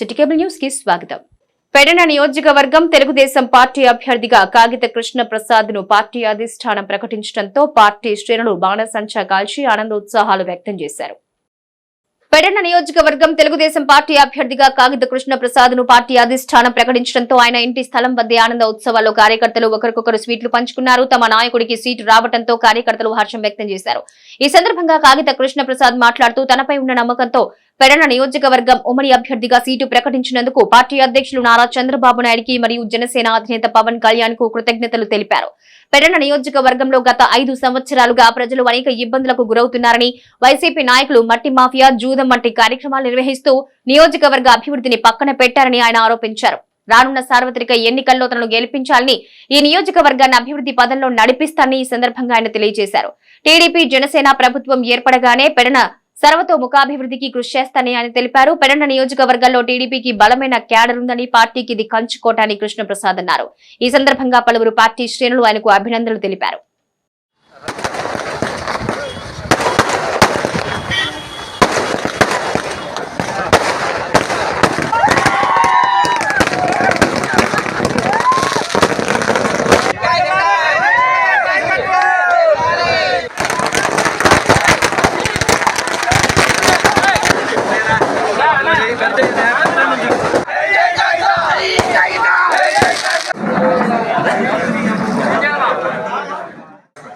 City cable news కి స్వాగతం. పెడన నియోజకవర్గం తెలుగుదేశం పార్టీ అభ్యర్థిగా కాగిత కృష్ణ ప్రసాద్ ను పార్టీ అధిష్టానం ప్రకటించడంతో పార్టీ శ్రేణులు బాణసంచా కాల్చి ఆనందోత్సాహాలు వ్యక్తం చేశారు. పెడన నియోజకవర్గం తెలుగుదేశం పార్టీ అభ్యర్థిగా కాగిత కృష్ణ ప్రసాద్ ను పార్టీ అధిష్టానం ప్రకటించడంతో ఆయన ఇంటి స్థలం వద్ద ఆనంద ఉత్సవాల్లో కార్యకర్తలు ఒకరికొకరు స్వీట్లు పంచుకున్నారు. తమ నాయకుడికి సీటు రావడంతో కార్యకర్తలు హర్షం వ్యక్తం చేశారు. ఈ సందర్భంగా కాగిత కృష్ణ ప్రసాద్ మాట్లాడుతూ తనపై ఉన్న నమ్మకంతో పెడన నియోజకవర్గం ఉమ్మడి అభ్యర్థిగా సీటు ప్రకటించినందుకు పార్టీ అధ్యక్షులు నారా చంద్రబాబు నాయుడికి మరియు జనసేన అధినేత పవన్ కళ్యాణ్ కు కృతజ్ఞతలు తెలిపారు. పెడన నియోజకవర్గంలో గత 5 సంవత్సరాలుగా ప్రజలు అనేక ఇబ్బందులకు గురవుతున్నారని, వైసీపీ నాయకులు మట్టి మాఫియా, జూదం వంటి కార్యక్రమాలు నిర్వహిస్తూ నియోజకవర్గ అభివృద్ధిని పక్కన పెట్టారని ఆయన ఆరోపించారు. రానున్న సార్వత్రిక ఎన్నికల్లో తనను గెలిపించాలని, ఈ నియోజకవర్గాన్ని అభివృద్ధి పదంలో నడిపిస్తానని ఈ సందర్భంగా ఆయన తెలియజేశారు. టీడీపీ జనసేన ప్రభుత్వం ఏర్పడగానే పెడన సర్వతోముఖాభివృద్ధికి కృషి చేస్తానని ఆయన తెలిపారు. పెడన నియోజకవర్గంలో టీడీపీకి బలమైన క్యాడర్ ఉందని, పార్టీకి ఇది కంచుకోటాని కృష్ణప్రసాద్ అన్నారు. ఈ సందర్భంగా పలువురు పార్టీ శ్రేణులు ఆయనకు అభినందనలు తెలిపారు.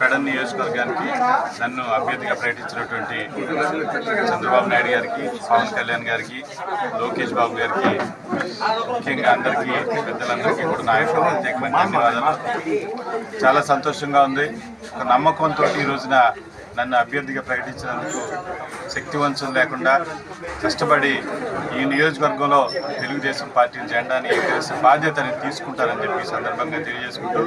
పెడన నియోజకవర్గానికి నన్ను అభ్యర్థిగా ప్రకటించినటువంటి చంద్రబాబు నాయుడు గారికి, పవన్ కళ్యాణ్ గారికి, లోకేష్ బాబు గారికి, ముఖ్యంగా అందరికీ పెద్దలందరికీ కూడా నా యొక్క ప్రత్యేకమైన ధన్యవాదాలు. చాలా సంతోషంగా ఉంది. ఒక నమ్మకంతో ఈ రోజున నన్ను అభ్యర్థిగా ప్రకటించినందుకు శక్తివంచం లేకుండా కష్టపడి ఈ నియోజకవర్గంలో తెలుగుదేశం పార్టీ జెండాని ఎగరేసే బాధ్యతని తీసుకుంటారని చెప్పి సందర్భంగా తెలియజేసుకుంటూ,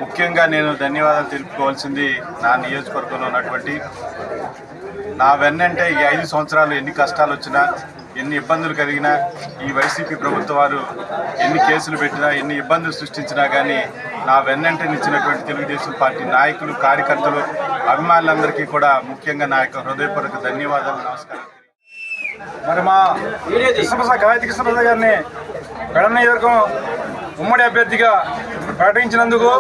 ముఖ్యంగా నేను ధన్యవాదాలు తెలుపుకోవాల్సింది నా నియోజకవర్గంలో ఉన్నటువంటి నా వెన్నంటే ఈ 5 సంవత్సరాలు ఎన్ని కష్టాలు వచ్చినా, ఎన్ని ఇబ్బందులు కలిగినా, ఈ వైసీపీ ప్రభుత్వం వారు ఎన్ని కేసులు పెట్టినా, ఎన్ని ఇబ్బందులు సృష్టించినా కానీ నా వెన్నంటే నిచ్చినటువంటి తెలుగుదేశం పార్టీ నాయకులు, కార్యకర్తలు, అభిమానులందరికీ కూడా ముఖ్యంగా నా యొక్క హృదయపూర్వక ధన్యవాదాలు, నమస్కారం. మరి మా కాగిత కృష్ణప్రసాద్ గారిని పెడన నియోజకవర్గం ఉమ్మడి అభ్యర్థిగా ప్రకటించినందుకు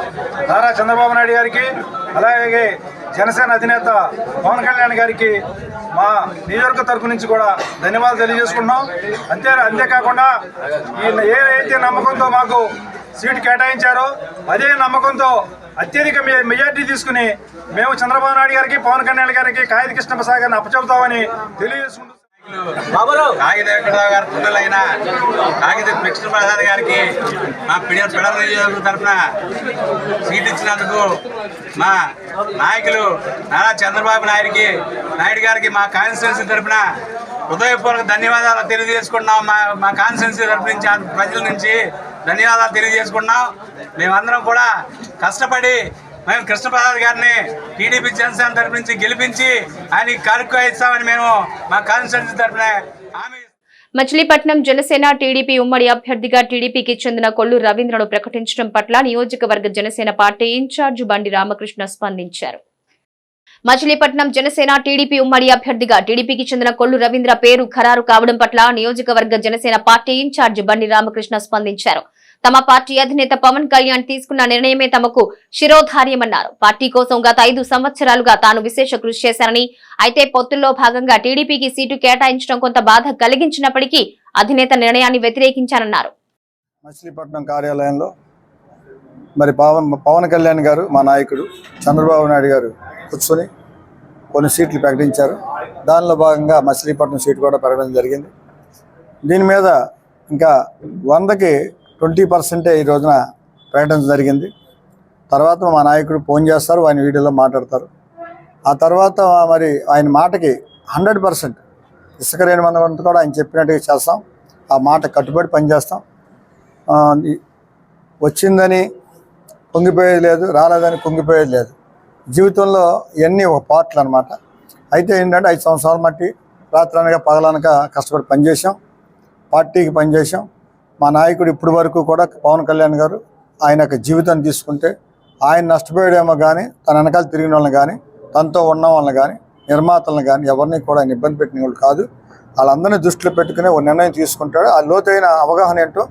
నారా చంద్రబాబు నాయుడు గారికి, అలాగే జనసేన అధినేత పవన్ కళ్యాణ్ గారికి మా నియోజకవర్గ తరఫు నుంచి కూడా ధన్యవాదాలు తెలియజేసుకుంటున్నాం. అంతేకాకుండా ఏదైతే నమ్మకంతో మాకు సీటు కేటాయించారో అదే నమ్మకంతో అత్యధిక మెజార్టీ తీసుకుని మేము చంద్రబాబు నాయుడు గారికి, పవన్ కళ్యాణ్ గారికి, కాగిత కృష్ణప్రసాద్ గారిని అప్పచెబుతామని తెలియజేసుకుంటున్నాం. కాగిత గారి పిల్లలైన కాగిత కృష్ణప్రసాద్ గారికి మా పెడన నియోజకవర్గం తరఫున సీట్ ఇచ్చినందుకు మా నాయకులు నారా చంద్రబాబు నాయుడు గారికి మా కాన్స్టిట్యున్సీ తరఫున హృదయపూర్వక ధన్యవాదాలు తెలియజేసుకుంటున్నాం. మా కాన్స్టిట్యున్సీ తరఫు నుంచి, ప్రజల నుంచి ధన్యవాదాలు తెలియజేసుకున్నాం. మేమందరం కూడా కష్టపడి మేము కృష్ణప్రసాద్ గారిని టీడీపీ జనసేన తరఫు నుంచి గెలిపించి ఆయనకి కార్యక్రమిస్తామని మేము మా కాన్స్టిట్యున్సీ తరఫున హామీ. మచిలీపట్నం జనసేన టీడీపీ ఉమ్మడి అభ్యర్థిగా టీడీపీకి చెందిన కొల్లు రవీంద్రను ప్రకటించడం పట్ల నియోజకవర్గ జనసేన పార్టీ ఇన్ఛార్జ్ బండి రామకృష్ణ స్పందించారు. మచిలీపట్నం జనసేన టీడీపీ ఉమ్మడి అభ్యర్థిగా టీడీపీకి చెందిన కొల్లు రవీంద్ర పేరు ఖరారు కావడం పట్ల నియోజకవర్గ జనసేన పార్టీ ఇన్ఛార్జ్ బండి రామకృష్ణ స్పందించారు. తమ పార్టీ అధినేత పవన్ కళ్యాణ్ తీసుకున్న నిర్ణయమే తమకు శిరోధార్యమన్నారు. పార్టీ కోసం గత 5 సంవత్సరాలుగా తాను విశేష కృషి చేశానని, అయితే పొత్తుల్లో భాగంగా టీడీపీకి సీటు కేటాయించడం కొంత బాధ కలిగించినప్పటికీ అధినేత నిర్ణయాన్ని వ్యతిరేకించానన్నారు. మచిలీపట్నం కార్యాలయంలో మరి పవన్ కళ్యాణ్ గారు, మా నాయకుడు చంద్రబాబు నాయుడు గారు కూర్చొని కొన్ని సీట్లు ప్రకటించారు. దానిలో భాగంగా మచిలీపట్నం సీటు కూడా పెరగడం జరిగింది. దీని మీద ఇంకా 100కి 20% ఈ రోజున ప్రకటించడం జరిగింది. తర్వాత మా నాయకుడు ఫోన్ చేస్తారు, ఆయన వీడియోలో మాట్లాడతారు. ఆ తర్వాత మరి ఆయన మాటకి 100% ఇసుక రేణి మందవంతా కూడా ఆయన చెప్పినట్టుగా చేస్తాం. ఆ మాట కట్టుబడి పనిచేస్తాం. వచ్చిందని పొంగిపోయేది లేదు, రాలేదని పొంగిపోయేది లేదు. జీవితంలో ఇవన్నీ ఒక పార్ట్లు అనమాట. అయితే ఏంటంటే 5 సంవత్సరాల మట్టి రాత్రనగా పగలనక కష్టపడి పనిచేసాం, పార్టీకి పనిచేసాం. మా నాయకుడు ఇప్పటి వరకు కూడా పవన్ కళ్యాణ్ గారు ఆయన యొక్క జీవితాన్ని తీసుకుంటే ఆయన నష్టపోయాడేమో కానీ తన వెనకాల తిరిగిన వాళ్ళని కానీ తనతో ఉన్న వాళ్ళని కానీ నిర్మాతలను కానీ ఎవరిని కూడా ఆయన ఇబ్బంది పెట్టిన వాళ్ళు కాదు. వాళ్ళందరినీ దృష్టిలో పెట్టుకుని ఒక నిర్ణయం తీసుకుంటాడు. ఆ లోతైన అవగాహన ఏంటో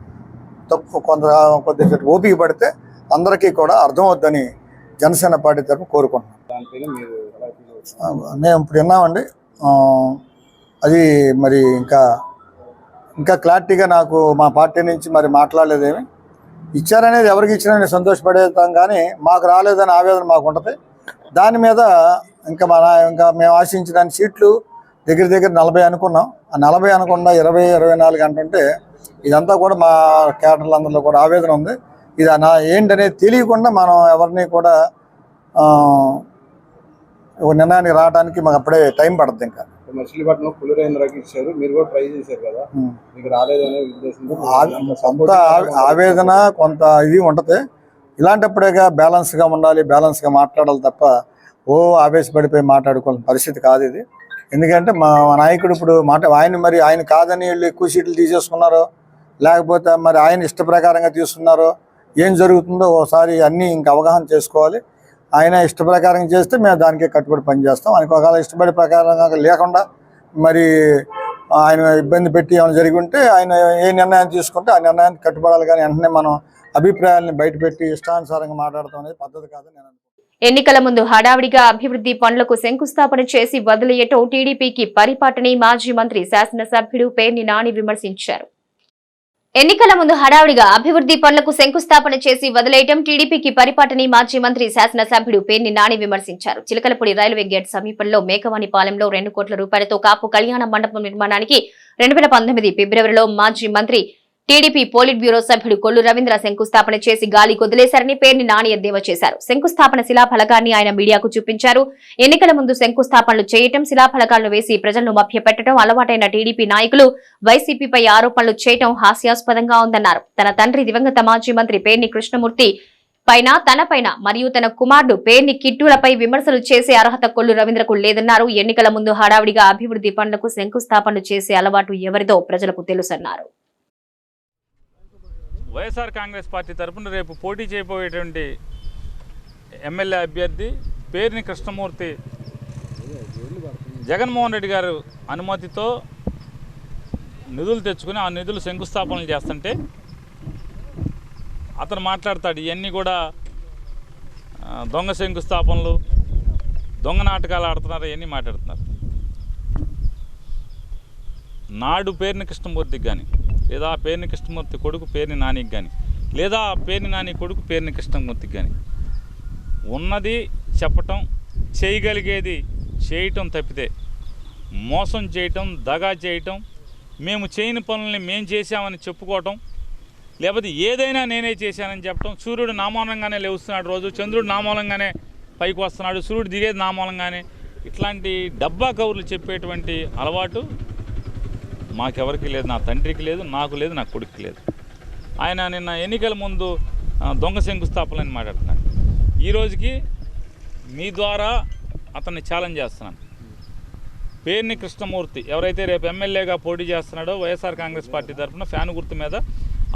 కొద్దిగా ఓపిక పడితే అందరికీ కూడా అర్థమవుద్దని జనసేన పార్టీ తరఫున కోరుకుంటున్నాం. మేము ఇప్పుడు విన్నామండి, అది మరి ఇంకా క్లారిటీగా నాకు మా పార్టీ నుంచి మరి మాట్లాడలేదేమి. ఇచ్చారనేది ఎవరికి ఇచ్చినా నేను సంతోషపడేస్తాం, కానీ మాకు రాలేదని ఆవేదన మాకు ఉంటుంది. దాని మీద ఇంకా మేము ఆశించిన సీట్లు దగ్గర 40 అనుకున్నాం. ఆ 40 అనుకున్నా 20-24 అంటుంటే ఇదంతా కూడా మా క్యాడర్లందరిలో కూడా ఆవేదన ఉంది. ఇది ఏంటనేది తెలియకుండా మనం ఎవరిని కూడా ఒక నిర్ణయానికి రావడానికి మాకు అప్పుడే టైం పడుతుంది. ఇంకా మచిలీపట్నం పులిరేంద్రకి ఇచ్చారు, మీరు కూడా ట్రై చేశారు కదా, మీకు రాలేదనే ఉద్దేశంతో కొంత ఆవేదన కొంత ఇది ఉంటుంది. ఇలాంటప్పుడేగా బ్యాలెన్స్గా ఉండాలి, బ్యాలెన్స్గా మాట్లాడాలి తప్ప ఆవేశపడిపోయి మాట్లాడుకోవాల్సిన పరిస్థితి కాదు ఇది. ఎందుకంటే మా నాయకుడు ఇప్పుడు ఆయన కాదని వీళ్ళు ఎక్కువ సీట్లు తీసేసుకున్నారో, లేకపోతే మరి ఆయన ఇష్ట ప్రకారంగా తీసుకున్నారో, ఏం జరుగుతుందో ఒకసారి అన్నీ ఇంకా అవగాహన చేసుకోవాలి. ఆయన ఇష్ట ప్రకారం చేస్తే మేము దానికే కట్టుబడి పనిచేస్తాం. ఆయనకు ఒకవేళ ఇష్టపడే ప్రకారంగా లేకుండా మరి ఆయన ఇబ్బంది పెట్టి ఏమైనా జరిగి ఉంటే ఆయన ఏ నిర్ణయం తీసుకుంటే ఆ నిర్ణయానికి కట్టుబడాలి, కానీ వెంటనే మనం అభిప్రాయాలను బయటపెట్టి ఇష్టానుసారంగా మాట్లాడటం అనేది పద్ధతి కాదని నేను అనుకుంటున్నాను. ఎన్నికల ముందు హడావిడిగా అభివృద్ధి పనులకు శంకుస్థాపన చేసి వదిలేయటం టీడీపీకి పరిపాటని మాజీ మంత్రి శాసనసభ్యుడు పేర్ని నాని విమర్శించారు. ఎన్నికల ముందు హడావిడిగా అభివృద్ధి పనులకు శంకుస్థాపన చేసి వదిలేయటం టీడీపీకి పరిపాటని మాజీ మంత్రి శాసనసభ్యుడు పేర్ని నాని విమర్శించారు. చిలకలపూడి రైల్వే గేట్ సమీపంలో మేకవాణిపాలెంలో 2 కోట్ల రూపాయలతో కాపు కళ్యాణ మండపం నిర్మాణానికి 2019 ఫిబ్రవరిలో మాజీ మంత్రి టీడీపీ పోలిట్ బ్యూరో సభ్యుడు కొల్లు రవీంద్ర శంకుస్థాపన చేసి గాలి కొదిలేశారని పేర్ని నాని ఎద్దేవా చేశారు. శంకుస్థాపన శిలాఫలకాన్ని ఆయన మీడియాకు చూపించారు. ఎన్నికల ముందు శంకుస్థాపనలు చేయటం, శిలాఫలకాలను వేసి ప్రజలను మభ్యపెట్టడం అలవాటైన టీడీపీ నాయకులు వైసీపీపై ఆరోపణలు చేయటం హాస్యాస్పదంగా ఉందన్నారు. తన తండ్రి దివంగత మాజీ మంత్రి పేర్ని కృష్ణమూర్తి పైన, తనపైన మరియు తన కుమారుడు పేర్ని కిట్టులపై విమర్శలు చేసే అర్హత కొల్లు రవీంద్రకు లేదన్నారు. ఎన్నికల ముందు హడావిడిగా అభివృద్ధి పనులకు శంకుస్థాపనలు చేసే అలవాటు ఎవరిదో ప్రజలకు తెలుసన్నారు. వైఎస్ఆర్ కాంగ్రెస్ పార్టీ తరఫున రేపు పోటీ చేయబోయేటువంటి ఎమ్మెల్యే అభ్యర్థి పేర్ని కృష్ణమూర్తి జగన్మోహన్ రెడ్డి గారు అనుమతితో నిధులు తెచ్చుకుని ఆ నిధులు శంకుస్థాపనలు చేస్తుంటే అతను మాట్లాడతాడు, ఇవన్నీ కూడా దొంగ శంకుస్థాపనలు, దొంగ నాటకాలు ఆడుతున్నారు, ఇవన్నీ మాట్లాడుతున్నారు. నాడు పేర్ని కృష్ణమూర్తికి కానీ, లేదా పేర్ని కృష్ణమూర్తి కొడుకు పేర్ని నానికి కానీ, లేదా పేర్ని నాని కొడుకు పేర్ని కృష్ణమూర్తికి కానీ ఉన్నది చెప్పటం, చేయగలిగేది చేయటం తప్పితే మోసం చేయటం, దగా చేయటం, మేము చేయని పనుల్ని మేము చేశామని చెప్పుకోవటం, లేకపోతే ఏదైనా నేనే చేశానని చెప్పటం. సూర్యుడు నామూలంగానే లేస్తున్నాడు రోజు, చంద్రుడు నామూలంగానే పైకి వస్తున్నాడు, సూర్యుడు దిగేది నామూలంగానే, ఇట్లాంటి డబ్బా కబుర్లు చెప్పేటువంటి అలవాటు మాకెవరికి లేదు, నా తండ్రికి లేదు, నాకు లేదు, నా కొడుకు లేదు. ఆయన నిన్న ఎన్నికల ముందు దొంగ శంకుస్థాపనని మాట్లాడుతున్నాడు. ఈ రోజుకి మీ ద్వారా అతన్ని ఛాలెంజ్ చేస్తున్నాను. పేర్ని కృష్ణమూర్తి ఎవరైతే రేపు ఎమ్మెల్యేగా పోటీ చేస్తున్నాడో వైఎస్ఆర్ కాంగ్రెస్ పార్టీ తరఫున ఫ్యాన్ గుర్తు మీద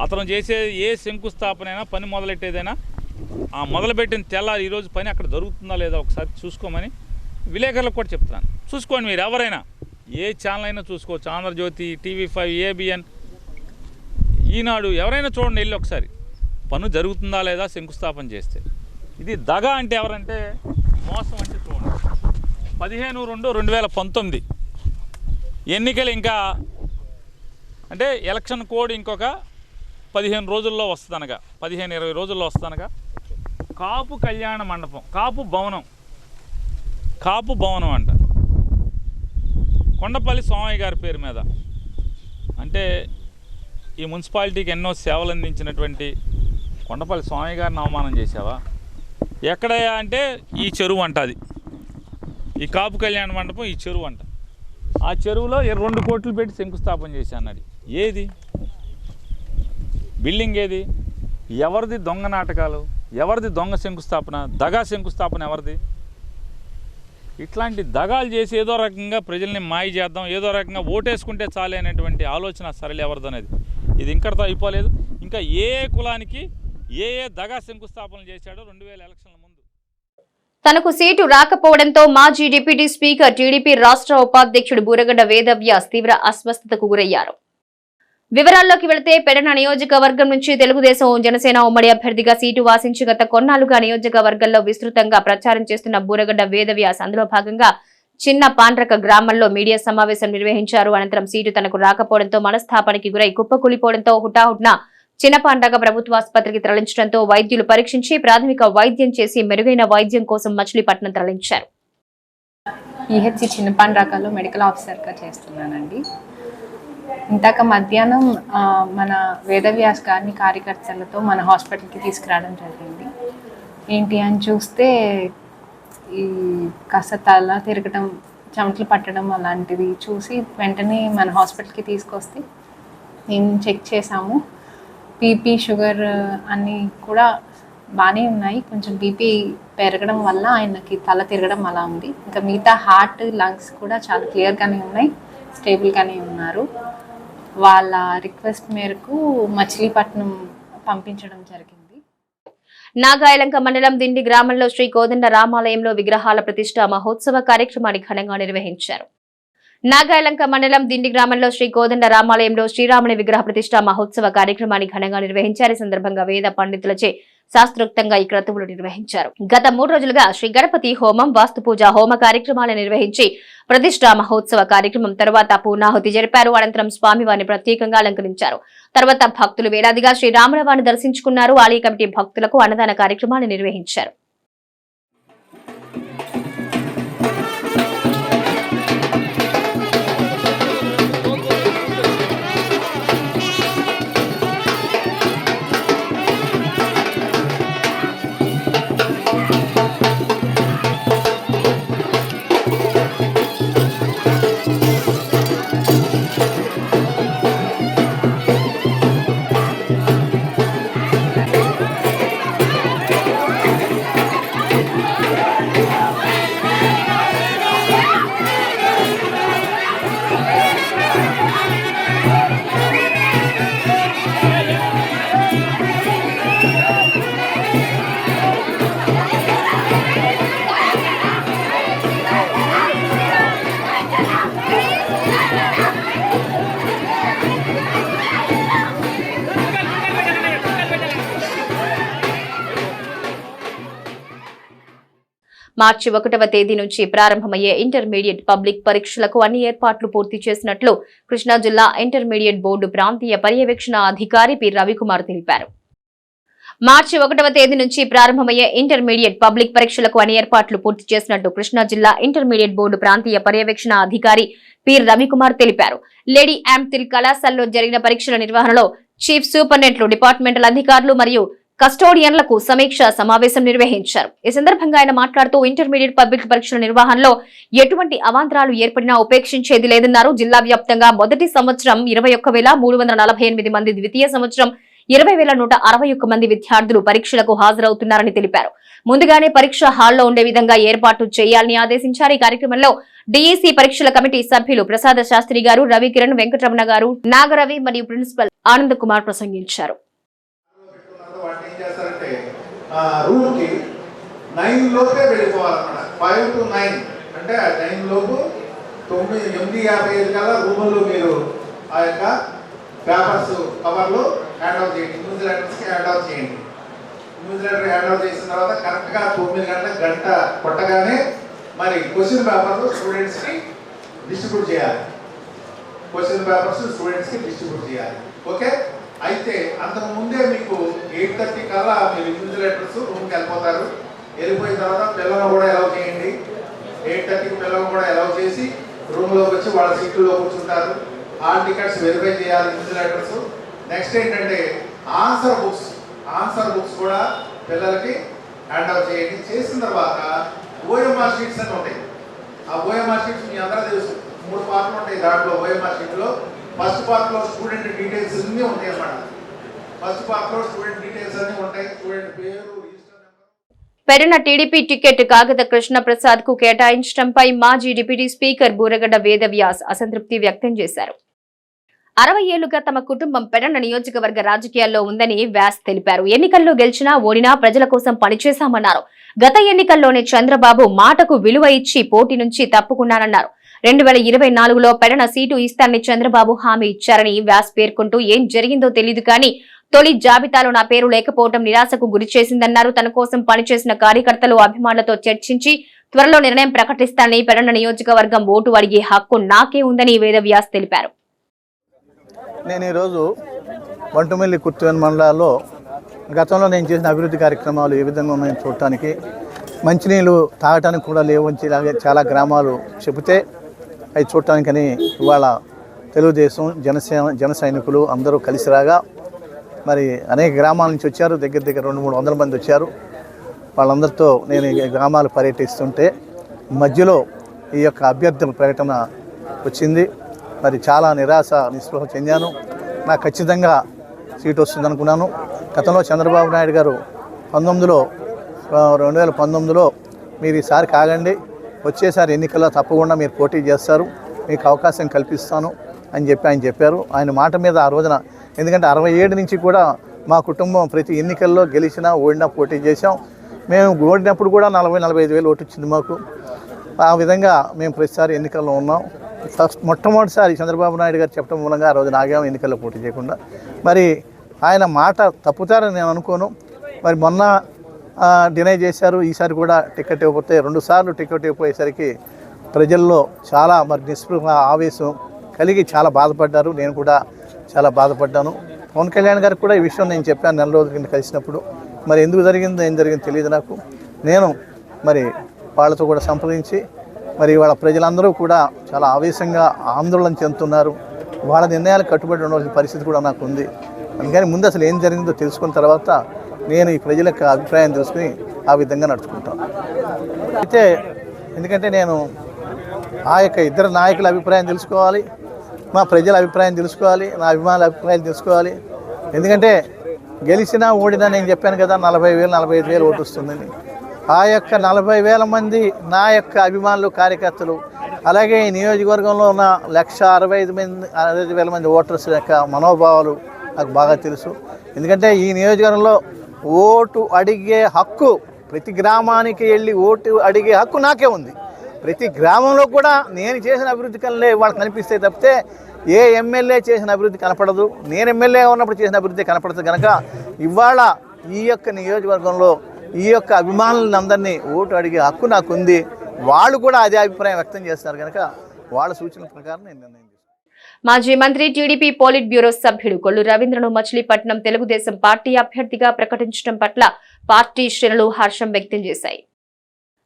అతను చేసే ఏ శంకుస్థాపనైనా, పని మొదలెట్టేదైనా, ఆ మొదలుపెట్టిన తెల్లారి ఈరోజు పని అక్కడ జరుగుతుందా లేదా ఒకసారి చూసుకోమని విలేకరులకు కూడా చెప్తున్నాను. చూసుకోండి, మీరు ఎవరైనా ఏ ఛానల్ అయినా చూసుకోవచ్చు, ఆంధ్రజ్యోతి, TV5, ABN, ఈనాడు, ఎవరైనా చూడండి, వెళ్ళి ఒకసారి పను జరుగుతుందా లేదా శంకుస్థాపన చేస్తే. ఇది దగ అంటే ఎవరంటే మోసం అంటే చూడండి. 15/2/2019 ఎన్నికలు ఇంకా అంటే ఎలక్షన్ కోడ్ ఇంకొక 15 రోజుల్లో వస్తుందనగా, 15-20 రోజుల్లో వస్తుందనగా కాపు కళ్యాణ మండపం, కాపు భవనం అంట కొండపల్లి సోమయ్య గారి పేరు మీద. అంటే ఈ మున్సిపాలిటీకి ఎన్నో సేవలు అందించినటువంటి కొండపల్లి సోమయ్య గారిని అవమానం చేసావా? ఎక్కడయ్యా అంటే ఈ చెరువు అంట, అది ఈ కాపు కళ్యాణ మండపం ఈ చెరువు అంట. ఆ చెరువులో 2 కోట్లు పెట్టి శంకుస్థాపన చేశా అన్నది. ఏది బిల్డింగ్, ఏది, ఎవరిది దొంగ నాటకాలు, ఎవరిది దొంగ శంకుస్థాపన, దగా శంకుస్థాపన ఎవరిది? ఇట్లాంటి దగాలు చేసి ఏదో రకంగా ప్రజల్ని మాయ చేద్దాం, ఏదో రకంగా ఓటేసుకుంటే చాలే అనేటువంటి ఆలోచన సరళి ఎవరిదనేది. ఇది ఇంకటితో అయిపోలేదు. ఇంకా ఏ కులానికి ఏ దగా శంకుస్థాపనలు చేశాడో 2000 ఎలక్షన్ల ముందు. తనకు సీటు రాకపోవడంతో మాజీ డిప్యూటీ స్పీకర్ టీడీపీ రాష్ట్ర ఉపాధ్యక్షుడు బూరగడ్డ వేదవ్యాస్ తీవ్ర అస్వస్థతకు గురయ్యారు. వివరాల్లోకి వెళితే పెడన నియోజకవర్గం నుంచి తెలుగుదేశం జనసేన ఉమ్మడి అభ్యర్థిగా సీటు వాసించి గత కొన్నాళ్లుగా నియోజకవర్గంలో విస్తృతంగా ప్రచారం చేస్తున్న బూరగడ్డ వేదవ్యాస్ అందులో భాగంగా చిన్న పాండ్రక గ్రామంలో మీడియా సమావేశం నిర్వహించారు. అనంతరం సీటు తనకు రాకపోవడంతో మనస్తాపానికి గురై కుప్పకూలిపోవడంతో హుటాహుటిన చిన్నపాండ్రక ప్రభుత్వ ఆసుపత్రికి తరలించడంతో వైద్యులు పరీక్షించి ప్రాథమిక వైద్యం చేసి మెరుగైన వైద్యం కోసం మచిలీపట్నం తరలించారు. ఈహెచ్సి చిన్నపాండ్రకలో మెడికల్ ఆఫీసర్గా చేస్తున్నానండి. ఇందాక మధ్యాహ్నం మన వేదవ్యాస్ గారిని కార్యకర్తలతో మన హాస్పిటల్కి తీసుకురావడం జరిగింది. ఏంటి అని చూస్తే ఈ కాస్త తల తిరగటం, చెమటలు పట్టడం అలాంటివి చూసి వెంటనే మన హాస్పిటల్కి తీసుకొస్తే నేను చెక్ చేసాము. బీపీ, షుగర్ అన్నీ కూడా బాగానే ఉన్నాయి. కొంచెం బీపీ పెరగడం వల్ల ఆయనకి తల తిరగడం అలా ఉంది. ఇంకా మిగతా హార్ట్, లంగ్స్ కూడా చాలా క్లియర్గానే ఉన్నాయి, స్టేబుల్గానే ఉన్నారు. వాళ్ళ రిక్వెస్ట్ మేరకు మచిలీపట్నం పంపించడం జరిగింది. నాగాయలంక మండలం దిండి గ్రామంలో శ్రీ కోదండ రామాలయంలో విగ్రహాల ప్రతిష్ఠ మహోత్సవ కార్యక్రమాన్ని ఘనంగా నిర్వహించారు. నాగాయలంక మండలం దిండి గ్రామంలో శ్రీ కోదండ రామాలయంలో శ్రీరాముని విగ్రహ ప్రతిష్ఠ మహోత్సవ కార్యక్రమాన్ని ఘనంగా నిర్వహించారు. ఈ సందర్భంగా వేద పండితులచే శాస్త్రోక్తంగా ఈ క్రతువులు నిర్వహించారు. గత 3 రోజులుగా శ్రీ గణపతి హోమం, వాస్తు పూజ, హోమ కార్యక్రమాలు నిర్వహించి ప్రతిష్ఠ మహోత్సవ కార్యక్రమం తర్వాత పూర్ణాహుతి జరిపారు. అనంతరం స్వామివారిని ప్రత్యేకంగా అలంకరించారు. తర్వాత భక్తులు వేలాదిగా శ్రీరాములవారిని దర్శించుకున్నారు. ఆలయ కమిటీ భక్తులకు అన్నదాన కార్యక్రమాలు నిర్వహించారు. మార్చి 1వ తేదీ నుంచి ప్రారంభమయ్యే ఇంటర్మీడియట్ పబ్లిక్ పరీక్షలకు అన్ని ఏర్పాట్లు పూర్తి చేసినట్లు కృష్ణా జిల్లా ఇంటర్మీడియట్ బోర్డు ప్రాంతీయ పర్యవేక్షణ అధికారి పి రవికుమార్ తెలిపారు. మార్చి 1వ తేదీ నుంచి ప్రారంభమయ్యే ఇంటర్మీడియట్ పబ్లిక్ పరీక్షలకు అన్ని ఏర్పాట్లు పూర్తి చేసినట్టు కృష్ణా జిల్లా ఇంటర్మీడియట్ బోర్డు ప్రాంతీయ పర్యవేక్షణ అధికారి పి రవికుమార్ తెలిపారు. లేడీ యాంతిల్ కళాశాలలో జరిగిన పరీక్షల నిర్వహణలో చీఫ్ సూపరింటెండెంట్లు, డిపార్ట్మెంటల్ అధికారులు మరియు కస్టోడియన్లకు సమీక్ష సమావేశం నిర్వహించారు. ఈ సందర్భంగా ఆయన మాట్లాడుతూ ఇంటర్మీడియట్ పబ్లిక్ పరీక్షల నిర్వహణలో ఎటువంటి అవాంతరాలు ఏర్పడినా ఉపేక్షించేది లేదన్నారు. జిల్లా వ్యాప్తంగా మొదటి సంవత్సరం 21,348 మంది, ద్వితీయ సంవత్సరం 20,161 మంది విద్యార్థులు పరీక్షలకు హాజరవుతున్నారని తెలిపారు. ముందుగానే పరీక్ష హాల్లో ఉండే విధంగా ఏర్పాటు చేయాలని ఆదేశించారు. ఈ కార్యక్రమంలో డిఈసి పరీక్షల కమిటీ సభ్యులు ప్రసాద శాస్త్రి గారు, రవికిరణ్, వెంకటరమణ గారు, నాగరవి మరియు ప్రిన్సిపల్ ఆనంద్ కుమార్ ప్రసంగించారు. రూమ్కి 9 లోపే వెళ్ళిపోవాలన్నమాట. 5 to 9 అంటే 9 లోపు 8:55 కల్లా రూముల్లో మీరు ఆ యొక్క పేపర్స్ కవర్లు హ్యాండ్ అవుట్ చేయండి. న్యూస్ లెటర్స్కి హ్యాండ్ అవుట్ చేయండి. న్యూస్ లెటర్ హ్యాండ్ అవుట్ చేసిన తర్వాత కరెక్ట్గా 9 గంట కొట్టగానే మరి క్వశ్చన్ పేపర్లు స్టూడెంట్స్కి డిస్ట్రిబ్యూట్ చేయాలి. క్వశ్చన్ పేపర్స్ స్టూడెంట్స్కి డిస్ట్రిబ్యూట్ చేయాలి. ఓకే. అయితే అంతకు ముందే మీకు 8:30 కల్లా మీరు ఇన్విజిలేటర్స్ రూమ్కి వెళ్ళిపోతారు. వెళ్ళిపోయిన తర్వాత పిల్లలను కూడా అలౌ చేయండి. 8:30కి పిల్లలను కూడా అలౌ చేసి రూమ్లోకి వచ్చి వాళ్ళ సీట్లలో కూర్చుంటారు. హాల్ టికెట్స్ వెరిఫై చేయాలి ఇన్విజిలేటర్స్. నెక్స్ట్ ఏంటంటే ఆన్సర్ బుక్స్ కూడా పిల్లలకి హ్యాండ్ అవుట్ చేయండి. చేసిన తర్వాత ఓఎంఆర్ షీట్స్ అని ఉంటాయి. ఆ ఓఎంఆర్ షీట్స్ మీ అందరూ తెలుసు, 3 పార్ట్లు ఉంటాయి దాంట్లో. ఓఎంఆర్ షీట్లో ఫస్ట్ పార్ట్లో స్టూడెంట్ డీటెయిల్స్ అన్నీ ఉంటాయి అన్నమాట. ఫస్ట్ పార్ట్లో స్టూడెంట్ డీటెయిల్స్ అన్నీ ఉంటాయి. స్టూడెంట్ పేరు, register number. Pedana TDP ticket కాగిత కృష్ణ ప్రసాద్ కు కేటాయించడంపై మాజీ డిప్యూటీ స్పీకర్ బూరగడ్డ వేదవ్యాస్ అసంతృప్తి వ్యక్తం చేశారు. 60 ఏళ్లుగా తమ కుటుంబం పెడన నియోజకవర్గ రాజకీయాల్లో ఉందని వ్యాస్ తెలిపారు. ఎన్నికల్లో గెలిచినా ఓడినా ప్రజల కోసం పనిచేశామన్నారు. గత ఎన్నికల్లోనే చంద్రబాబు మాటకు విలువ ఇచ్చి పోటీ నుంచి తప్పుకున్నానన్నారు. 2024లో పెడన సీటు ఇస్తానని చంద్రబాబు హామీ ఇచ్చారని వ్యాస్ పేర్కొంటూ ఏం జరిగిందో తెలియదు కానీ తొలి జాబితాలో నా పేరు లేకపోవడం నిరాశకు గురి చేసిందన్నారు. తన కోసం పనిచేసిన కార్యకర్తలు అభిమానులతో చర్చించి త్వరలో నిర్ణయం ప్రకటిస్తానని పెడన నియోజకవర్గం ఓటు అడిగే హక్కు నాకే ఉందని వేదవ్యాస్ తెలిపారు. నేను ఈరోజు బంటుమిల్లి కుర్తివెన్ మండలాల్లో గతంలో నేను చేసిన అభివృద్ధి కార్యక్రమాలు ఏ విధంగా ఉన్నాయని చూడటానికి, మంచినీళ్ళు తాగటానికి కూడా లేవని చాలా గ్రామాలు చెబితే అవి చూడటానికని ఇవాళ తెలుగుదేశం జన సైనికులు అందరూ కలిసి రాగా మరి అనేక గ్రామాల నుంచి వచ్చారు. దగ్గర 200-300 మంది వచ్చారు. వాళ్ళందరితో నేను ఈ గ్రామాలు పర్యటిస్తుంటే మధ్యలో ఈ యొక్క అభ్యర్థుల ప్రకటన వచ్చింది. మరి చాలా నిస్పృహ చెందాను. నాకు ఖచ్చితంగా సీటు వస్తుంది అనుకున్నాను. గతంలో చంద్రబాబు నాయుడు గారు 2019లో మీరు ఈసారి కాగండి, వచ్చేసారి ఎన్నికల్లో తప్పకుండా మీరు పోటీ చేస్తారు, మీకు అవకాశం కల్పిస్తాను అని ఆయన చెప్పారు. ఆయన మాట మీద ఆ రోజున, ఎందుకంటే 67 నుంచి కూడా మా కుటుంబం ప్రతి ఎన్నికల్లో గెలిచినా ఓడినా పోటీ చేశాం. మేము ఓడినప్పుడు కూడా 40-45 వేలు ఓటు వచ్చింది మాకు. ఆ విధంగా మేము ప్రతిసారి ఎన్నికల్లో ఉన్నాం. మొట్టమొదటిసారి చంద్రబాబు నాయుడు గారు చెప్పడం మూలంగా ఆ రోజు ఆగాము ఎన్నికల్లో పోటీ చేయకుండా. మరి ఆయన మాట తప్పుతారని నేను అనుకోను. మరి మొన్న డినై చేశారు, ఈసారి కూడా టికెట్ ఇవ్వకపోతే 2 సార్లు టికెట్ ఇవ్వకపోయేసరికి ప్రజల్లో చాలా మరి నిస్పృహ ఆవేశం కలిగి చాలా బాధపడ్డారు. నేను కూడా చాలా బాధపడ్డాను. పవన్ కళ్యాణ్ గారికి కూడా ఈ విషయం నేను చెప్పాను నెల రోజుల కింద కలిసినప్పుడు. మరి ఎందుకు జరిగిందో ఏం జరిగిందో తెలియదు నాకు. నేను మరి వాళ్ళతో కూడా సంప్రదించి మరి వాళ్ళ ప్రజలందరూ కూడా చాలా ఆవేశంగా ఆందోళన చెందుతున్నారు. వాళ్ళ నిర్ణయాలు కట్టుబడి ఉండవలసిన పరిస్థితి కూడా నాకు ఉంది. అందుకని ముందు అసలు ఏం జరిగిందో తెలుసుకున్న తర్వాత నేను ఈ ప్రజల యొక్క అభిప్రాయం తెలుసుకుని ఆ విధంగా నడుచుకుంటాను. అయితే ఎందుకంటే నేను ఆ యొక్క ఇద్దరు నాయకుల అభిప్రాయం తెలుసుకోవాలి, మా ప్రజల అభిప్రాయం తెలుసుకోవాలి, నా అభిమానుల అభిప్రాయం తెలుసుకోవాలి. ఎందుకంటే గెలిచినా ఓడినా నేను చెప్పాను కదా 40,000-45 వేలు ఓటు వస్తుందని. ఆ యొక్క 40,000 మంది నా యొక్క అభిమానులు, కార్యకర్తలు, అలాగే ఈ నియోజకవర్గంలో ఉన్న 1,65,000 మంది ఓటర్స్ యొక్క మనోభావాలు నాకు బాగా తెలుసు. ఎందుకంటే ఈ నియోజకవర్గంలో ఓటు అడిగే హక్కు, ప్రతి గ్రామానికి వెళ్ళి ఓటు అడిగే హక్కు నాకే ఉంది. ప్రతి గ్రామంలో కూడా నేను చేసిన అభివృద్ధి కలే వాళ్ళకి కనిపిస్తే తప్పితే ఏ ఎమ్మెల్యే చేసిన అభివృద్ధి కనపడదు. నేను ఎమ్మెల్యే ఉన్నప్పుడు చేసిన అభివృద్ధి కనపడదు. కనుక ఇవాళ ఈ యొక్క నియోజకవర్గంలో ఈ యొక్క అభిమానులందరినీ ఓటు అడిగే హక్కు నాకుంది. వాళ్ళు కూడా అదే అభిప్రాయం వ్యక్తం చేస్తారు. కనుక వాళ్ళ సూచనల ప్రకారం నేను నిర్ణయం తీసుకున్నాను. మాజీ మంత్రి టీడీపీ పోలిట్ బ్యూరో సభ్యుడు కొల్లు రవీంద్రను మచిలీపట్నం తెలుగుదేశం పార్టీ అభ్యర్థిగా ప్రకటించడం పట్ల పార్టీ శ్రేణులు హర్షం వ్యక్తం చేశాయి.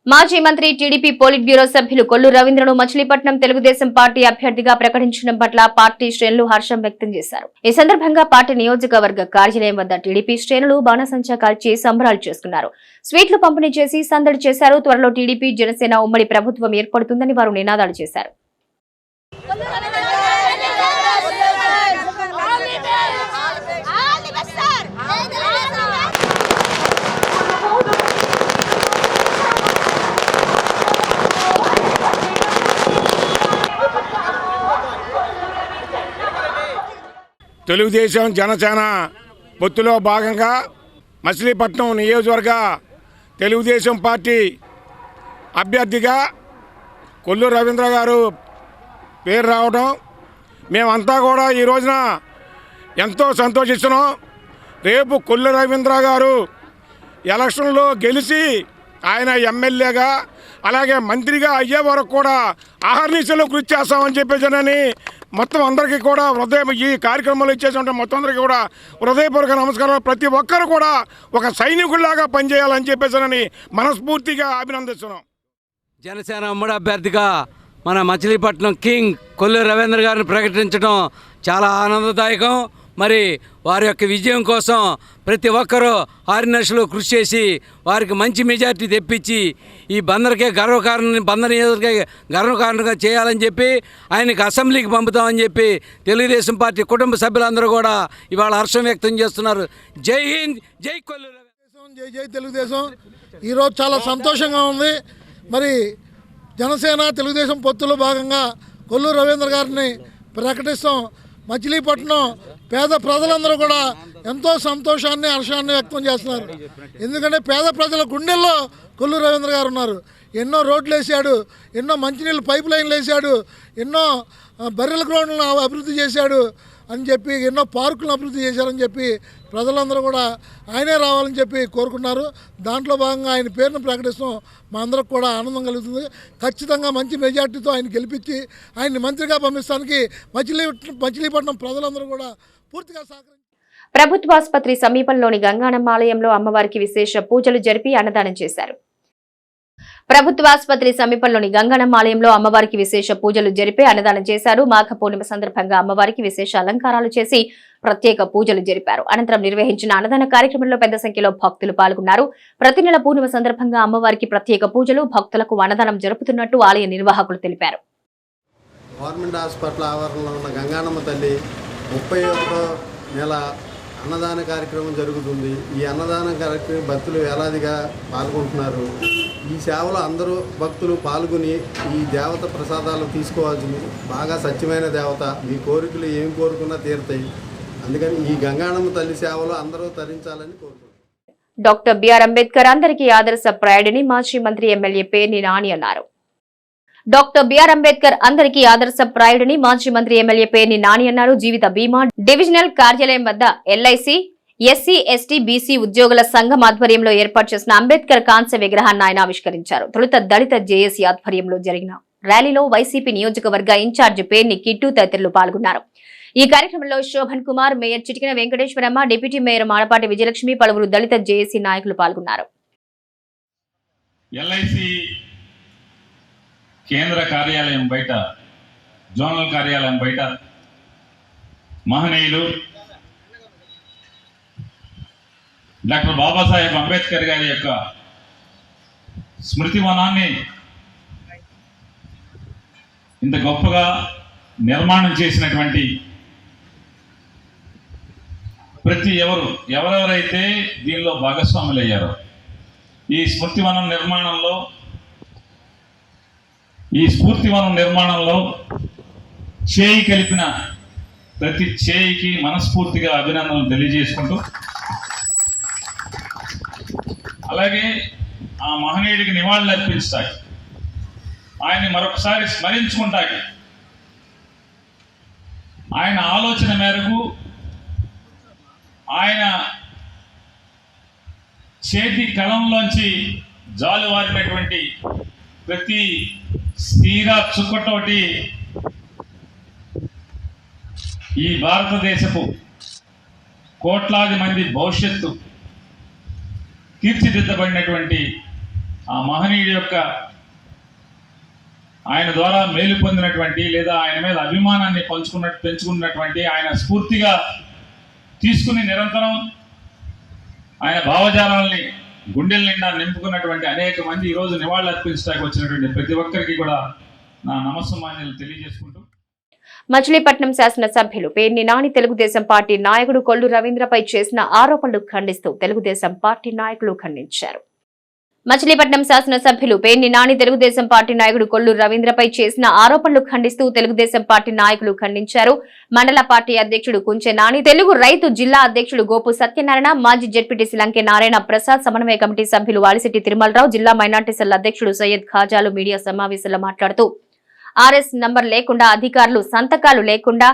మాజీ మంత్రి టీడీపీ పోలిట్ బ్యూరో సభ్యులు కొల్లు రవీంద్రను మచిలీపట్నం తెలుగుదేశం పార్టీ అభ్యర్థిగా ప్రకటించడం పట్ల పార్టీ శ్రేణులు హర్షం వ్యక్తం చేశారు. ఈ సందర్భంగా పార్టీ నియోజకవర్గ కార్యాలయం వద్ద టీడీపీ శ్రేణులు బాణసంచా కాల్చి సంబరాలు చేసుకున్నారు. స్వీట్లు పంపిణీ చేసి సందడి చేశారు. త్వరలో టీడీపీ జనసేన ఉమ్మడి ప్రభుత్వం ఏర్పడుతుందని వారు నినాదాలు చేశారు. తెలుగుదేశం జనసేన పొత్తులో భాగంగా మచిలీపట్నం నియోజకవర్గ తెలుగుదేశం పార్టీ అభ్యర్థిగా కొల్లు రవీంద్ర గారు పేరు రావడం మేమంతా కూడా ఈ రోజున ఎంతో సంతోషిస్తున్నాం. రేపు కొల్లు రవీంద్ర గారు ఎలక్షన్లో గెలిచి ఆయన ఎమ్మెల్యేగా అలాగే మంత్రిగా అయ్యే వరకు కూడా ఆహర్నిశలో కృషి చేస్తామని చెప్పేసానని మొత్తం అందరికీ కూడా ఈ కార్యక్రమంలో ఇచ్చేసి మొత్తం అందరికీ కూడా హృదయపూర్వక నమస్కారాలు. ప్రతి ఒక్కరు కూడా ఒక సైనికుల్లాగా పనిచేయాలని చెప్పేసానని మనస్ఫూర్తిగా అభినందిస్తున్నాం. జనసేన ఉమ్మడి అభ్యర్థిగా మన మచిలీపట్నం కింగ్ కొల్లు రవీంద్ర గారిని ప్రకటించడం చాలా ఆనందదాయకం. మరి వారి యొక్క విజయం కోసం ప్రతి ఒక్కరూ ఆర్డినెన్స్లో కృషి చేసి వారికి మంచి మెజార్టీ తెప్పించి ఈ బందర్కే బందర్ నియోజకవర్గ గర్వకారణంగా చేయాలని చెప్పి ఆయనకి అసెంబ్లీకి పంపుతామని చెప్పి తెలుగుదేశం పార్టీ కుటుంబ సభ్యులందరూ కూడా ఇవాళ హర్షం వ్యక్తం చేస్తున్నారు. జై హింద్, జై కొల్లు రవీంద్ర, జై జై తెలుగుదేశం. ఈరోజు చాలా సంతోషంగా ఉంది. మరి జనసేన తెలుగుదేశం పొత్తులో భాగంగా కొల్లు రవీంద్ర గారిని ప్రకటిస్తాం. మచిలీపట్నం పేద ప్రజలందరూ కూడా ఎంతో సంతోషాన్ని హర్షాన్ని వ్యక్తం చేస్తున్నారు. ఎందుకంటే పేద ప్రజల గుండెల్లో కొల్లు రవీంద్ర గారు ఉన్నారు. ఎన్నో రోడ్లు వేసాడు, ఎన్నో మంచినీళ్ళు పైప్ లైన్లు వేసాడు, ఎన్నో బర్రెల గ్రౌండ్లను అభివృద్ధి చేశాడు అని చెప్పి, ఎన్నో పార్కులను అభివృద్ధి చేశారని చెప్పి ప్రజలందరూ కూడా ఆయనే రావాలని చెప్పి కోరుకున్నారు. దాంట్లో భాగంగా ఆయన పేరును ప్రకటిస్తాం మా అందరికి కూడా ఆనందం కలుగుతుంది. ఖచ్చితంగా మంచి మెజార్టీతో ఆయన గెలిపించి ఆయన్ని మంత్రిగా పంపిస్తానికి మచిలీపట్నం ప్రజలందరూ కూడా పూర్తిగా సహకరించారు. ప్రభుత్వాసుపత్రి సమీపంలోని గంగానమ్మ ఆలయంలో అమ్మవారికి విశేష పూజలు జరిపి అన్నదానం చేశారు. ప్రభుత్వాసుపత్రి సమీపంలోని గంగానమ్మ ఆలయంలో అమ్మవారికి విశేష పూజలు జరిపి అన్నదానం చేశారు. మాఘ పూర్ణిమ సందర్భంగా అమ్మవారికి విశేష అలంకారాలు చేసి ప్రత్యేక పూజలు జరిపారు. అనంతరం నిర్వహించిన అన్నదాన కార్యక్రమంలో పెద్ద సంఖ్యలో భక్తులు పాల్గొన్నారు. ప్రతి నెల పూర్ణిమ సందర్భంగా అమ్మవారికి ప్రత్యేక పూజలు, భక్తులకు అన్నదానం జరుపుతున్నట్టు ఆలయ నిర్వాహకులు తెలిపారు. గవర్నమెంట్ హాస్పిటల్ ఆవరణలో ఉన్న గంగానమ్మ తల్లి 31వ నెల అన్నదాన కార్యక్రమం జరుగుతుంది. ఈ అన్నదాన కార్యక్రమం భక్తులు వేలాదిగా పాల్గొంటున్నారు. ఈ సేవలో అందరూ భక్తులు పాల్గొని ఈ దేవత ప్రసాదాలు తీసుకోవాల్సింది. బాగా సత్యమైన దేవత, మీ కోరికలు ఏం కోరుకున్నా తీరుతాయి. అందుకని ఈ గంగానమ్మ తల్లి సేవలో అందరూ తరించాలని కోరుకుంటున్నారు. డాక్టర్ బిఆర్ అంబేద్కర్ అందరికీ ఆదర్శప్రాయుడని మాజీ మంత్రి ఎమ్మెల్యే పేర్ని నాని అన్నారు. డాక్టర్ బిఆర్ అంబేద్కర్ అందరికీ ఆదర్శప్రాయుడని మాజీ మంత్రి ఎమ్మెల్యే పేర్ని నాని అన్నారు. జీవిత బీమా డివిజనల్ కార్యాలయం వద్ద ఎల్ఐసి, ఎస్సీ, ఎస్టీ, బీసీ ఉద్యోగుల సంఘం ఆధ్వర్యంలో ఏర్పాటు చేసిన అంబేద్కర్ కాంస్య విగ్రహాన్ని ఆయన ఆవిష్కరించారు. తొలుత దళిత జేఏసీ ఆధ్వర్యంలో జరిగిన ర్యాలీలో వైసీపీ నియోజకవర్గ ఇన్ఛార్జి పేర్ని కిట్టు తదితరులు పాల్గొన్నారు. ఈ కార్యక్రమంలో శోభన్ కుమార్, మేయర్ చిటికిన వెంకటేశ్వరమ్మ, డిప్యూటీ మేయర్ మాడపాటి విజయలక్ష్మి, పలువురు దళిత జేఏసీ నాయకులు పాల్గొన్నారు. ఎల్ఐసి కేంద్ర కార్యాలయం బయట, జోనల్ కార్యాలయం బయట మహనీయులు డాక్టర్ బాబాసాహెబ్ అంబేద్కర్ గారి యొక్క స్మృతి వనాన్ని ఇంత గొప్పగా నిర్మాణం చేసినటువంటి ప్రతి ఎవరెవరైతే దీనిలో భాగస్వాములు అయ్యారో ఈ స్మృతివనం నిర్మాణంలో చేయి కలిపిన ప్రతి చేయికి మనస్ఫూర్తిగా అభినందనలు తెలియజేసుకుంటూ, అలాగే ఆ మహనీయుడికి నివాళులు అర్పించడానికి, ఆయన్ని మరొకసారి స్మరించుకుంటాకి, ఆయన ఆలోచన మేరకు ఆయన చేతి కలంలోంచి జాలువారినటువంటి ప్రతి స్థిర చుక్కతోటి ఈ భారతదేశపు కోట్లాది మంది భవిష్యత్తు తీర్చిదిద్దబడినటువంటి ఆ మహనీయుడి యొక్క ఆయన ద్వారా మేలు పొందినటువంటి లేదా ఆయన మీద అభిమానాన్ని పెంచుకున్నటువంటి ఆయన స్ఫూర్తిగా తీసుకుని నిరంతరం ఆయన భావజాలాల్ని గుండెల నిండా నింపుకున్నటువంటి అనేక మంది ఈరోజు నివాళులు అర్పించడానికి వచ్చినటువంటి ప్రతి ఒక్కరికి కూడా నా నమస్సమాన్యాలు తెలియజేసుకుంటూ, మచిలీపట్నం శాసనసభ్యులు పేర్ని నాని తెలుగుదేశం పార్టీ నాయకుడు కొల్లు రవీంద్రపై చేసిన ఆరోపణలు ఖండిస్తూ తెలుగుదేశం పార్టీ నాయకులు ఖండించారు. మచిలీపట్నం శాసనసభ్యులు పేర్ని నాని తెలుగుదేశం పార్టీ నాయకుడు కొల్లు రవీంద్రపై చేసిన ఆరోపణలు ఖండిస్తూ తెలుగుదేశం పార్టీ నాయకులు ఖండించారు. మండల పార్టీ అధ్యక్షుడు కుంచె నాని, తెలుగు రైతు జిల్లా అధ్యక్షుడు గోపు సత్యనారాయణ, మాజీ జెడ్పీటీసీ లంకే నారాయణ ప్రసాద్, సమన్వయ కమిటీ సభ్యులు వాలిశెట్టి తిరుమలరావు, జిల్లా మైనార్టీ సెల్ అధ్యక్షుడు సయ్యద్ ఖాజాలు మీడియా సమావేశంలో మాట్లాడుతూ ఆర్ఎస్ నంబర్ లేకుండా, అధికారులు సంతకాలు లేకుండా,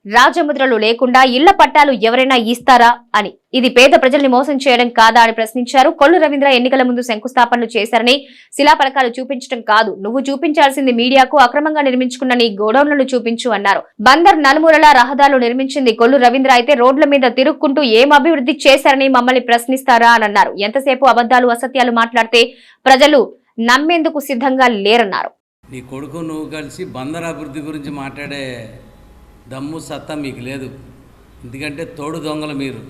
రాజముద్రలు లేకుండా ఇళ్ల పట్టాలు ఎవరైనా ఇస్తారా అని, ఇది పేద ప్రజల్ని మోసం చేయడం కాదా అని ప్రశ్నించారు. కొల్లు రవీంద్ర ఎన్నికల ముందు శంకుస్థాపనలు చేశారని, శిలాఫలకాలు చూపించడం కాదు, నువ్వు చూపించాల్సింది మీడియాకు అక్రమంగా నిర్మించుకున్న నీ గోడౌన్లను చూపించు అన్నారు. బందర్ నలుమూలలా రహదారులు నిర్మించింది కొల్లు రవీంద్ర అయితే రోడ్ల మీద తిరుక్కుంటూ ఏం అభివృద్ధి చేశారని మమ్మల్ని ప్రశ్నిస్తారా అని అన్నారు. ఎంతసేపు అబద్దాలు అసత్యాలు మాట్లాడితే ప్రజలు నమ్మేందుకు సిద్ధంగా లేరన్నారు. నీ కొడుకు నువ్వు కలిసి బందర్ అభివృద్ధి గురించి మాట్లాడే దమ్ము సత్తా మీకు లేదు. ఎందుకంటే తోడు దొంగలు మీరు.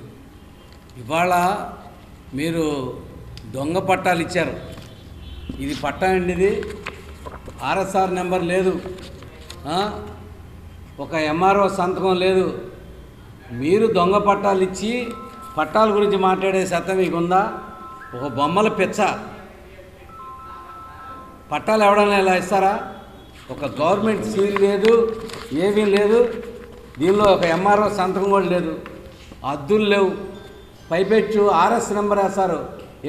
ఇవాళ మీరు దొంగ పట్టాలు ఇచ్చారు. ఇది పట్టా అండి, ఇది ఆర్ఎస్ఆర్ నెంబర్ లేదు, ఒక ఎంఆర్ఓ సంతకం లేదు. మీరు దొంగ పట్టాలు ఇచ్చి పట్టాల గురించి మాట్లాడే సత్తా మీకుందా? ఒక బొమ్మల పిచ్చ. పట్టాలు ఎవడన్నా ఇలా ఇస్తారా? ఒక గవర్నమెంట్ సీల్ లేదు, ఏమీ లేదు. దీనిలో ఒక ఎంఆర్ఓ సంతకం కూడా లేదు, అద్దులు లేవు, పైపెచ్చు ఆర్ఎస్ నెంబర్ వేస్తారు,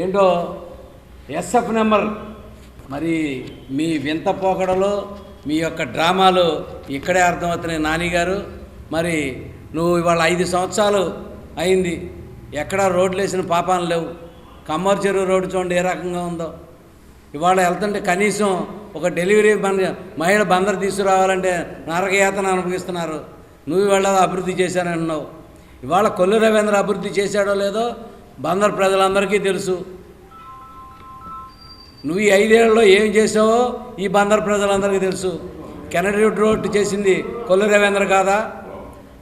ఏంటో ఎస్ఎఫ్ నెంబర్. మరి మీ వింత పోకడలో మీ యొక్క డ్రామాలు ఇక్కడే అర్థమవుతున్నాయి నాని గారు. మరి నువ్వు ఇవాళ 5 సంవత్సరాలు అయింది, ఎక్కడా రోడ్లు వేసిన పాపాలు లేవు. కమ్మర్ చెరువు రోడ్డు చూడండి ఏ రకంగా ఉందో. ఇవాళ వెళ్తుంటే కనీసం ఒక డెలివరీ మహిళ బందరు తీసుకురావాలంటే నరకయాతన అనుభవిస్తున్నారు. నువ్వు ఇవాళ అభివృద్ధి చేశానన్నావు. ఇవాళ కొల్లు రవీంద్ర అభివృద్ధి చేశాడో లేదో బందర్ ప్రజలందరికీ తెలుసు. నువ్వు ఈ 5 ఏళ్లలో ఏం చేసావో ఈ బందర్ ప్రజలందరికీ తెలుసు. కెనడీ రోడ్డు చేసింది కొల్లు రవీంద్ర కాదా?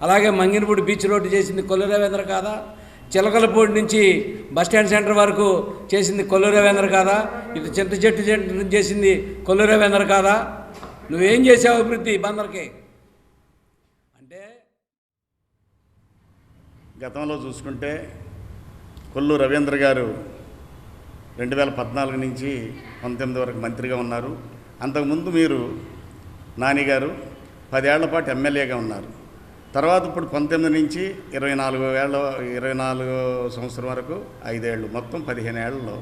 అలాగే మంగినపూడి బీచ్ రోడ్డు చేసింది కొల్లు రవీంద్ర కాదా? చిలకలపూడి నుంచి బస్టాండ్ సెంటర్ వరకు చేసింది కొల్లు రవీంద్ర కాదా? ఇటు చింత చెట్టు చేసింది కొల్లు రవీంద్ర కాదా? నువ్వేం చేసావు అభివృద్ధి బందర్కి అంటే? గతంలో చూసుకుంటే కొల్లు రవీంద్ర గారు 2014 నుంచి 19 వరకు మంత్రిగా ఉన్నారు. అంతకుముందు మీరు నాని గారు 10 ఏళ్ల పాటు ఎమ్మెల్యేగా ఉన్నారు. తర్వాత ఇప్పుడు 19 నుంచి 24 సంవత్సరం వరకు 5 ఏళ్ళు, మొత్తం 15 ఏళ్లలో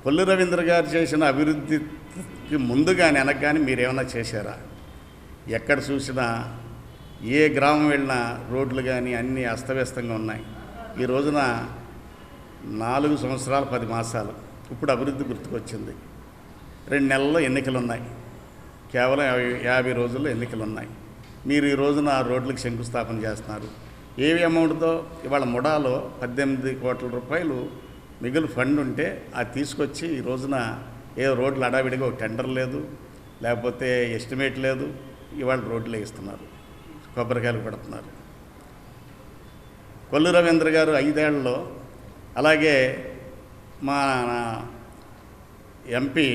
కొల్లు రవీంద్ర గారు చేసిన అభివృద్ధికి ముందు కానీ వెనక కానీ మీరేమన్నా చేశారా? ఎక్కడ చూసినా ఏ గ్రామం వెళ్ళినా రోడ్లు కానీ అన్నీ అస్తవ్యస్తంగా ఉన్నాయి. ఈ రోజున 4 సంవత్సరాలు 10 మాసాలు ఇప్పుడు అభివృద్ధి గుర్తుకొచ్చింది. 2 నెలల్లో ఎన్నికలు ఉన్నాయి, కేవలం 50 రోజుల్లో ఎన్నికలు ఉన్నాయి. మీరు ఈ రోజున రోడ్లకు శంకుస్థాపన చేస్తున్నారు. ఏవి అమౌంట్తో? ఇవాళ ముడాలో 18 కోట్ల రూపాయలు మిగులు ఫండ్ ఉంటే అది తీసుకొచ్చి ఈ రోజున ఏదో రోడ్లు అడావిడిగా ఒక టెండర్ లేదు, లేకపోతే ఎస్టిమేట్ లేదు, ఇవాళ రోడ్లు వేస్తున్నారు, కొబ్బరికాయలు పెడుతున్నారు. కొల్లు రవీంద్ర గారు 5 ఏళ్లలో, అలాగే మా ఎంపీ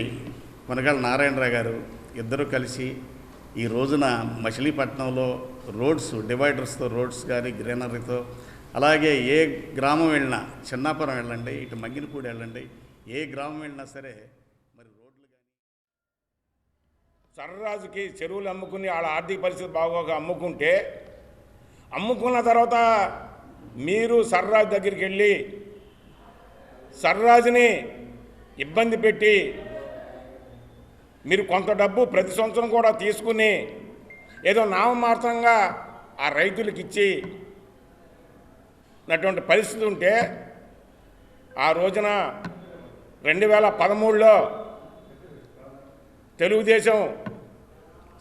కొనగాళ్ళ నారాయణరావు గారు ఇద్దరు కలిసి ఈ రోజున మచిలీపట్నంలో రోడ్స్, డివైడర్స్తో రోడ్స్ కానీ గ్రీనరీతో, అలాగే ఏ గ్రామం వెళ్ళినా, చిన్నాపురం వెళ్ళండి, ఇటు మంగినపూడి వెళ్ళండి, ఏ గ్రామం వెళ్ళినా సరే మరి రోడ్లు కానీ. సర్రాజుకి చెరువులు అమ్ముకుని వాళ్ళ ఆర్థిక పరిస్థితి బాగోగా అమ్ముకున్న తర్వాత మీరు సర్రాజు దగ్గరికి వెళ్ళి సర్రాజుని ఇబ్బంది పెట్టి మీరు కొంత డబ్బు ప్రతి సంవత్సరం కూడా తీసుకుని ఏదో నామమాత్రంగా ఆ రైతులకు ఇచ్చి నటువంటి పరిస్థితి ఉంటే, ఆ రోజున 2013లో తెలుగుదేశం,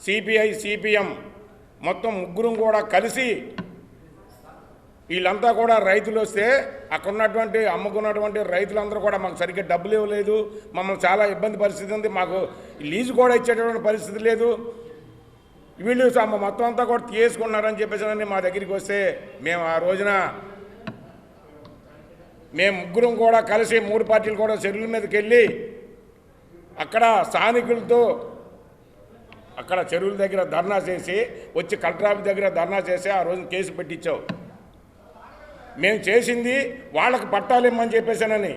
సిపిఐ, సిపిఎం మొత్తం ముగ్గురం కూడా కలిసి వీళ్ళంతా కూడా రైతులు వస్తే అక్కడ ఉన్నటువంటి అమ్ముకున్నటువంటి రైతులందరూ కూడా మాకు సరిగ్గా డబ్బులు ఇవ్వలేదు, మమ్మల్ని చాలా ఇబ్బంది పరిస్థితి ఉంది, మాకు లీజు కూడా ఇచ్చేటటువంటి పరిస్థితి లేదు, వీళ్ళు మొత్తం అంతా కూడా తీసుకున్నారని చెప్పేసి మా దగ్గరికి వస్తే మేము ఆ రోజున మేము ముగ్గురం కూడా కలిసి 3 పార్టీలు కూడా చెరువుల మీదకి వెళ్ళి అక్కడ స్థానికులతో అక్కడ చెరువుల దగ్గర ధర్నా చేసి వచ్చి కలెక్టర్ ఆఫీస్ దగ్గర ధర్నా చేసి ఆ రోజు కేసు పెట్టించావు. మేము చేసింది వాళ్ళకి పట్టాలు ఇమ్మని చెప్పేసానని,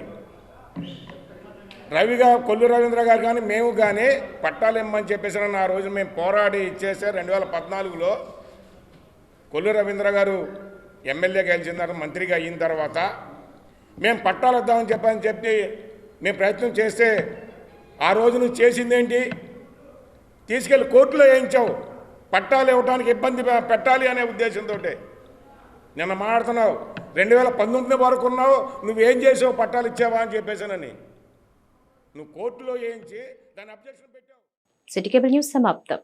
కొల్లు రవీంద్ర గారు కానీ మేము కానీ పట్టాలు ఇమ్మని చెప్పేసానని ఆ రోజు మేము పోరాడి ఇచ్చేసే 2014లో కొల్లు రవీంద్ర గారు ఎమ్మెల్యేగా గెలిచిన తర్వాత, మంత్రిగా అయిన తర్వాత మేము పట్టాలు ఇద్దామని చెప్పి మేము ప్రయత్నం చేస్తే ఆ రోజు నువ్వు చేసిందేంటి? తీసుకెళ్ళి కోర్టులో వేయించావు. పట్టాలు ఇవ్వడానికి ఇబ్బంది పెట్టాలి అనే ఉద్దేశంతో నిన్న మాట్లాడుతున్నావు. 2019 వరకు ఉన్నావు, నువ్వేం చేసావు? పట్టాలు ఇచ్చావా అని చెప్పేసానని నువ్వు కోర్టులో వేయించి దాని అబ్జెక్షన్ పెట్టావు. సిటీ కేబుల్ న్యూస్ సమాప్తం.